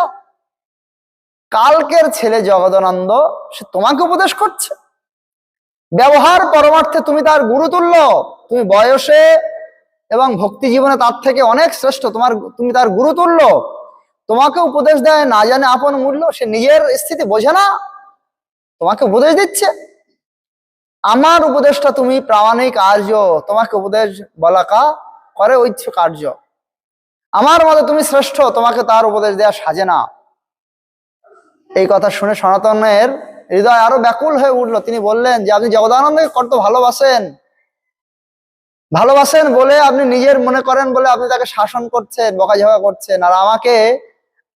কালকের ছেলে জগদানন্দ, সে তোমাকে উপদেশ করছে। ব্যবহার পরমার্থে তুমি তার গুরুতুল্য, তুমি বয়সে এবং ভক্তি জীবনে তার থেকে অনেক শ্রেষ্ঠ, তুমি তার গুরুতুল্য। তোমাকে উপদেশ দেয়, না জানে আপন মূল্য, সে নিজের স্থিতি বোঝে না, তোমাকে উপদেশ দিচ্ছে। আমার উপদেশটা তুমি প্রামাণিক আর্য, তোমাকে উপদেশ বলা করে ঐচ্ছ কার্য। আমার মতে তুমি শ্রেষ্ঠ, তোমাকে তার উপদেশ দেওয়া সাজে না। এই কথা শুনে সনাতনের হৃদয় আরো ব্যাকুল হয়ে উঠলো। তিনি বললেন যে আপনি জগদানন্দকে কত ভালোবাসেন বলে আপনি নিজের মনে করেন বলে আপনি তাকে শাসন করছেন, বকাঝকা করছেন, আর আমাকে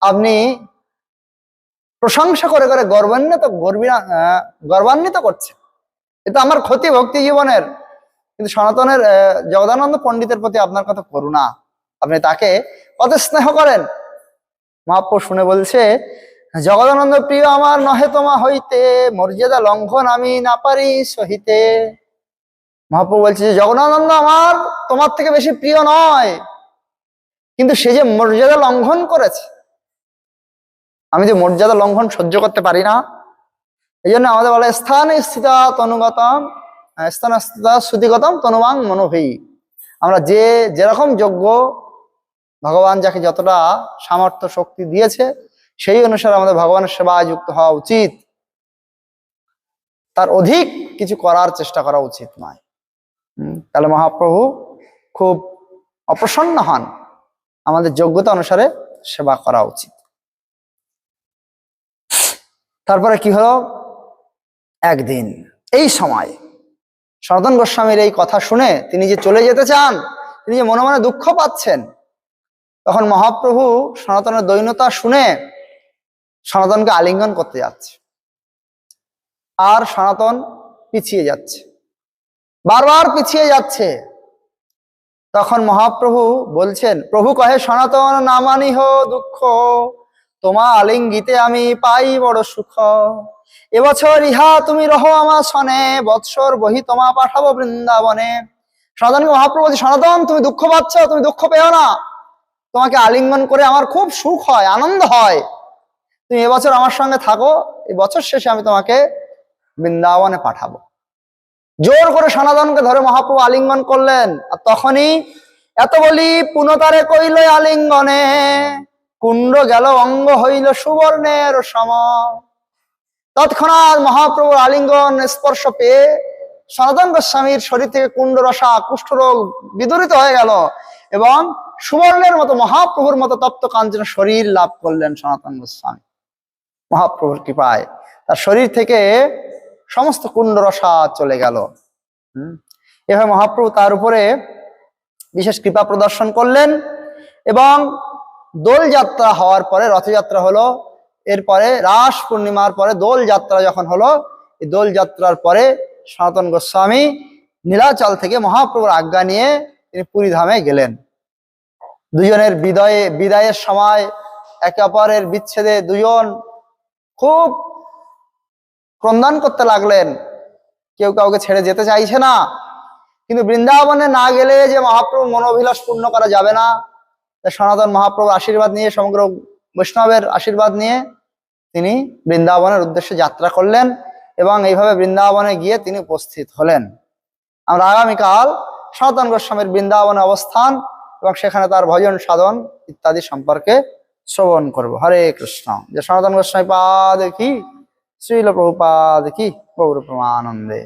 আপনি প্রশংসা করে করে গর্বান্বিত করছেন। এটা আমার ক্ষতি ভক্তি জীবনের। কিন্তু সনাতনের জগদানন্দ পণ্ডিতের প্রতি আপনার কত করুণা, আপনি তাকে কত স্নেহ করেন। মহাপ্রভু শুনে বলছে, জগদানন্দ প্রিয় আমার নহে তোমা হইতে, মর্যাদা লঙ্ঘন আমি না পারি সহিতে। মহাপ্রভু বলছে যে জগদানন্দ আমার তোমার থেকে বেশি প্রিয় নয়, কিন্তু সে যে মর্যাদা লঙ্ঘন করেছে, আমি যে মর্যাদা লঙ্ঘন সহ্য করতে পারি না। এই জন্য আমাদের বলে স্থানে স্থিতা তনুগতম, স্থান স্থিতা শ্রুতিগতম তনুবাং মনোভি। আমরা যেরকম যোগ্য, ভগবান যাকে যতটা সামর্থ্য শক্তি দিয়েছে, সেই অনুসারে আমাদের ভগবানের সেবায় যুক্ত হওয়া উচিত, তার অধিক কিছু করার চেষ্টা করা উচিত নয়। তাহলে মহাপ্রভু খুব অপ্রসন্ন হন, আমাদের যোগ্যতা অনুসারে সেবা করা উচিত। তারপরে কি হলো, একদিন এই সময় সনাতন গোস্বামীর এই কথা শুনে তিনি যে চলে যেতে চান, তিনি যে মনে মনে দুঃখ পাচ্ছেন, তখন মহাপ্রভু সনাতনের দৈন্যতা শুনে সনাতনকে আলিঙ্গন করতে যাচ্ছে, আর সনাতন পিছিয়ে যাচ্ছে, বারবার পিছিয়ে যাচ্ছে। তখন মহাপ্রভু বলছেন, প্রভু কহে সনাতন না মানিহ দুঃখ, তোমা আলিঙ্গিতে আমি পাই বড় সুখ। এবছর ইহা তুমি রহো আমার সনে, বৎসর বহি তোমা পাঠাবো বৃন্দাবনে। সনাতনকে মহাপ্রভু বলছে, সনাতন তুমি দুঃখ পাচ্ছ, তুমি দুঃখ পেও না, তোমাকে আলিঙ্গন করে আমার খুব সুখ হয়, আনন্দ হয়। তুমি এবছর আমার সঙ্গে থাকো, এই বছর শেষে আমি তোমাকে বৃন্দাবনে পাঠাবো। জোর করে সনাতনকে ধরে মহাপ্রভু আলিঙ্গন করলেন। আর তখনই এত বলি পুনতারে কইল আলিঙ্গনে, কুণ্ড গেল অঙ্গ হইল সুবর্ণের সম। তৎক্ষণাৎ মহাপ্রভুর আলিঙ্গন স্পর্শ পেয়ে সনাতন গোস্বামীর শরীর থেকে কুণ্ডরসা কুষ্ঠরোগ বিদূরিত হয়ে গেল এবং সুবর্ণের মতো মহাপ্রভুর মতো তপ্ত কাঞ্চন শরীর লাভ করলেন সনাতন গোস্বামী। মহাপ্রভুর কৃপায় তার শরীর থেকে সমস্ত কুণ্ডরসা চলে গেল। এভাবে মহাপ্রভু তার উপরে বিশেষ কৃপা প্রদর্শন করলেন। এবং দোল যাত্রা হওয়ার পরে, রথযাত্রা হলো, এরপরে রাস পূর্ণিমার পরে দোল যাত্রা যখন হলো, এই দোল যাত্রার পরে সনাতন গোস্বামী নীলাচল থেকে মহাপ্রভুর আজ্ঞা নিয়ে তিনি পুরী ধামে গেলেন। দুজনের বিদায়ের সময় একে অপরের বিচ্ছেদে দুজন খুব ক্রন্দন করতে লাগলেন, কেউ কাউকে ছেড়ে যেতে চাইছে না। কিন্তু বৃন্দাবনে না গেলে যে মহাপ্রভুর মনোভিলাস পূর্ণ করা যাবে না, সনাতন মহাপ্রভুর আশীর্বাদ নিয়ে, সমগ্র বৈষ্ণবের আশীর্বাদ নিয়ে তিনি বৃন্দাবনের উদ্দেশ্যে যাত্রা করলেন এবং এইভাবে বৃন্দাবনে গিয়ে তিনি উপস্থিত হলেন। আমরা আগামীকাল সনাতন গোস্বামীর বৃন্দাবনে অবস্থান এবং সেখানে তার ভজন সাধন ইত্যাদি সম্পর্কে শ্রবণ করব। হরে কৃষ্ণ। যে সনাতন গোস্বামী পাদ কি, শ্রীল প্রভুপাদ কি, গৌর প্রেমানন্দে।